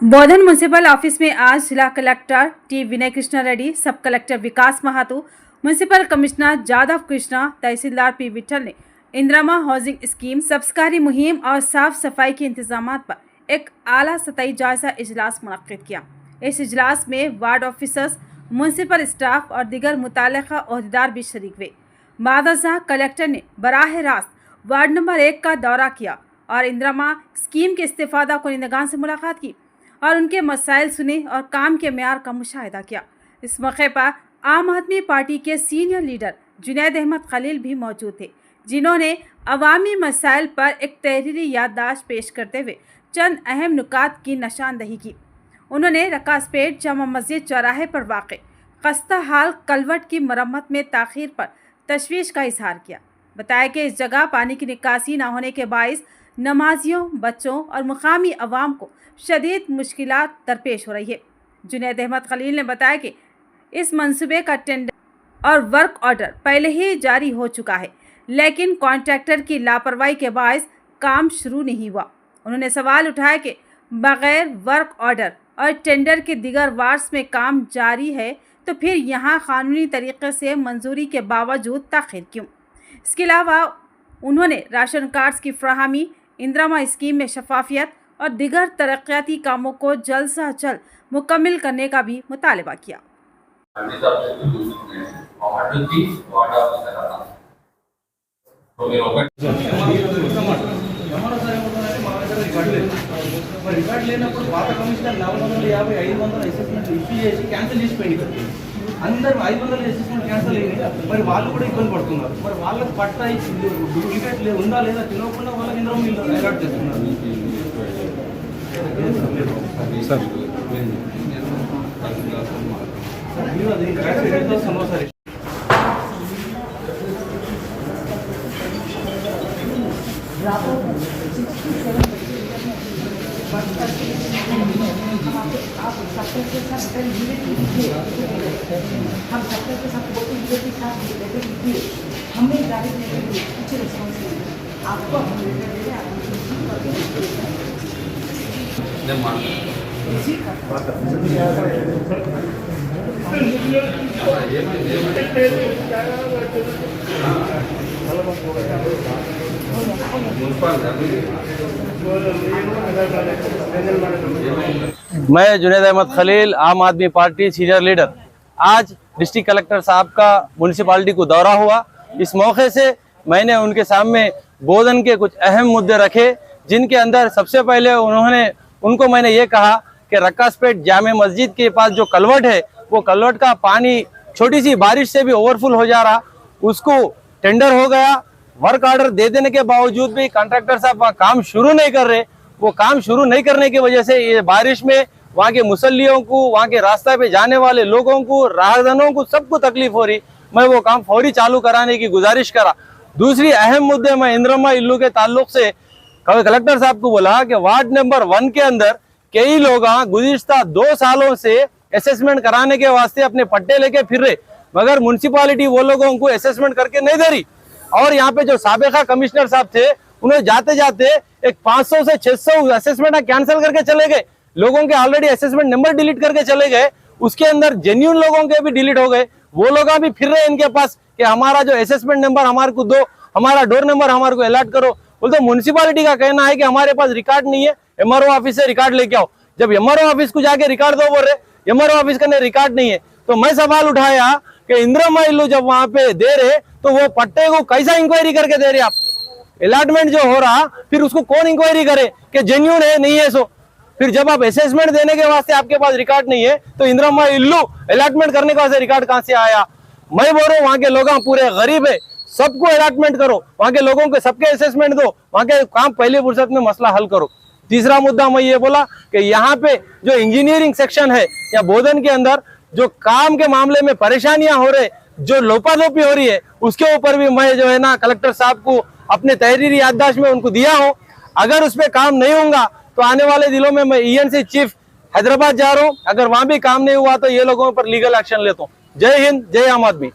बोधन municipal office में आज जिला कलेक्टर टी विनय कृष्णा रेड्डी, सब कलेक्टर विकास महातो, म्यूनसिपल कमिश्नर जादव कृष्णा, तहसीलदार पी विठल ने इंदिरा हाउसिंग स्कीम, सब्सिडी मुहिम और साफ सफाई के इंतजाम पर एक आला सतही जायजा इजलास मुनक्किद किया। इस इजलास में वार्ड ऑफिसर्स, म्यूनसिपल स्टाफ और दीगर मुताल्लिका ओहदेदार भी शरीक हुए। बादशाह कलेक्टर ने बराह रास्त वार्ड नंबर 1 का दौरा किया और इंदिरा स्कीम के इस्तेफादा कुनिंदगान से मुलाकात की और उनके मसाइल सुने और काम के मेयार का मुशाहिदा किया। इस मौके पर आम आदमी पार्टी के सीनियर लीडर जुनैद अहमद खलील भी मौजूद थे, जिन्होंने अवामी मसाइल पर एक तहरीरी याददाश्त पेश करते हुए चंद अहम नुकात की निशानदही की। उन्होंने रकासपेट जामा मस्जिद चौराहे पर वाक़े खस्ता हाल कलवट की मरम्मत में ताख़ीर पर तशवीश का इजहार किया। बताया कि इस जगह पानी की निकासी न होने के बाइस नमाजियों, बच्चों और मुकामी अवाम को शदीद मुश्किलात दरपेश हो रही है। जुनैद अहमद खलील ने बताया कि इस मंसूबे का टेंडर और वर्क ऑर्डर पहले ही जारी हो चुका है, लेकिन कॉन्ट्रैक्टर की लापरवाही के बायस काम शुरू नहीं हुआ। उन्होंने सवाल उठाया कि बगैर वर्क ऑर्डर और टेंडर के दीगर वार्ड्स में काम जारी है, तो फिर यहाँ कानूनी तरीके से मंजूरी के बावजूद ताख़ीर क्यों। इसके अलावा उन्होंने राशन कार्ड्स की फराहमी, इंदिरा स्कीम में शफाफियत और दीगर तरक्याती कामों को जल्द से जल्द मुकम्मल करने का भी मुतालबा किया। రికార్డ్ లేనప్పుడు పాత కమిషనర్ 450, 500 అసెస్మెంట్ ఇష్యూ చేసి క్యాన్సిల్ చేసి పోయింది. అందరూ 500 అసెస్మెంట్ క్యాన్సిల్ అయింది. మరి వాళ్ళు కూడా ఇబ్బంది పడుతున్నారు. మరి వాళ్ళకి పట్టా డూప్లికేట్ ఉందా లేదా తెలియకుండా వాళ్ళకి ఇందులో మీరు రికార్డ్ చేస్తున్నారు. మీరు అది రికార్డ్ సరే आप सबके के साथ हम सबके के साथ के साथ लेकर हमें गाड़ी लेकर कुछ रिस्पॉन्सिबिलिटी आपको हम लेकर दे रहे मैं जुनैद अहमद खलील, आम आदमी पार्टी सीनियर लीडर। आज डिस्ट्रिक्ट कलेक्टर साहब का म्यूनसिपालिटी को दौरा हुआ। इस मौके से मैंने उनके सामने बोधन के कुछ अहम मुद्दे रखे, जिनके अंदर सबसे पहले उनको मैंने ये कहा कि रक्कासपेट जामे मस्जिद के पास जो कलवट है, वो कलवट का पानी छोटी सी बारिश से भी ओवरफुल हो जा रहा, उसको टेंडर हो गया। वर्क ऑर्डर दे देने के बावजूद भी कॉन्ट्रैक्टर साहब वहाँ काम शुरू नहीं कर रहे। वो काम शुरू नहीं करने की वजह से ये बारिश में वहाँ के मुसल्लियों को, वहाँ के रास्ते पे जाने वाले लोगों को, राहगीरों को, सबको तकलीफ हो रही। मैं वो काम फौरी चालू कराने की गुजारिश करा। दूसरी अहम मुद्दे मैं इंदिरा इल्लू के ताल्लुक से कलेक्टर साहब को बोला कि वार्ड नंबर 1 के अंदर कई लोग गुज़िश्ता 2 सालों से असेसमेंट कराने के वास्ते अपने पट्टे लेके फिर रहे, मगर म्यूनसिपालिटी वो लोगों को असेसमेंट करके नहीं दे रही। और यहाँ पे जो साबिका कमिश्नर साहब थे, उन्हें जाते जाते एक 500 से 600 असेसमेंट कैंसिल करके चले गए। लोगों के ऑलरेडी असेसमेंट नंबर डिलीट करके चले गए, उसके अंदर जेन्युइन लोगों के भी डिलीट हो गए। वो लोग भी फिर रहे इनके पास कि हमारा जो असेसमेंट नंबर हमारे को दो, हमारा डोर नंबर हमारे को अलर्ट करो। बोलते म्यूनसिपालिटी का कहना है कि हमारे पास रिकॉर्ड नहीं है, एमआरओ ऑफिस से रिकॉर्ड लेके आओ। जब एमआरओ ऑफिस को जाके रिकॉर्ड दो बोल रहे, एमआरओ ऑफिस का रिकॉर्ड नहीं है। तो मैं सवाल उठाया कि इंदिरा इल्लू जब वहां पे दे रहे, तो वो पट्टे को कैसा इंक्वायरी करके दे रहे आप? अलॉटमेंट जो हो रहा, फिर उसको कौन इंक्वायरी करे कि जेन्युइन है नहीं है। सो फिर जब आप असेसमेंट देने के वास्ते आपके पास रिकॉर्ड नहीं है, तो इंदिरा इल्लू अलॉटमेंट करने के वास्ते रिकॉर्ड कहां से आया? मैं बोल रहा हूँ वहां के लोग पूरे गरीब है, सबको अलॉटमेंट करो, वहां के लोगों को सबके असेसमेंट दो, वहां के काम पहले फुर्सत में मसला हल करो। तीसरा मुद्दा मैं ये बोला कि यहाँ पे जो इंजीनियरिंग सेक्शन है या बोधन के अंदर जो काम के मामले में परेशानियां हो रहे, जो लोपालोपी हो रही है, उसके ऊपर भी मैं जो है ना कलेक्टर साहब को अपने तहरीरी याददाश्त में उनको दिया हो। अगर उस पर काम नहीं होगा तो आने वाले दिनों में मैं ENC चीफ हैदराबाद जा रहा हूँ। अगर वहां भी काम नहीं हुआ तो ये लोगों पर लीगल एक्शन लेता हूँ। जय हिंद, जय आम आदमी।